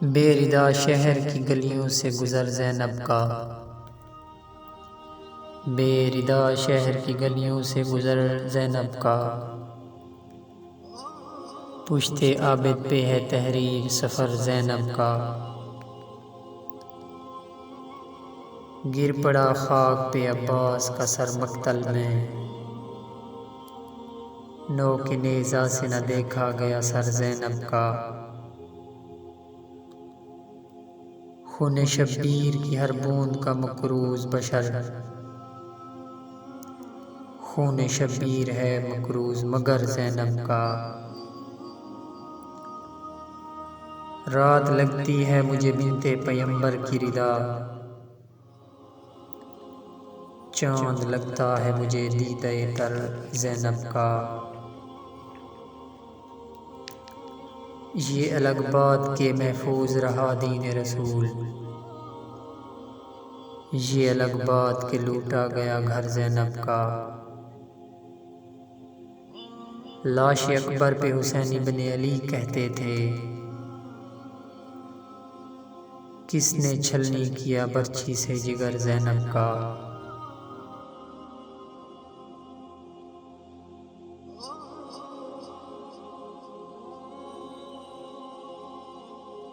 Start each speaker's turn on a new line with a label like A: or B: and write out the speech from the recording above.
A: بے ردا شہر کی گلیوں سے گزر زینب کا، بے ردا شہر کی گلیوں سے گزر زینب کا، پشت عابد پہ ہے تحریر سفر زینب کا، گر پڑا خاک پہ عباس کا سر مقتل میں، نوک نیزہ سے نہ دیکھا گیا سر زینب کا، خون شبیر کی ہر بوند کا مکروز بشر، خون شبیر ہے مکروز مگر زینب کا، رات لگتی ہے مجھے بنت پیمبر کی ردا، چاند لگتا ہے مجھے دیدہ تر زینب کا، یہ الگ بات کہ محفوظ رہا دین رسول، یہ الگ بات کہ لوٹا گیا گھر زینب کا، لاش اکبر پہ حسین ابن علی کہتے تھے، کس نے چھلنی کیا برچھی سے جگر زینب کا۔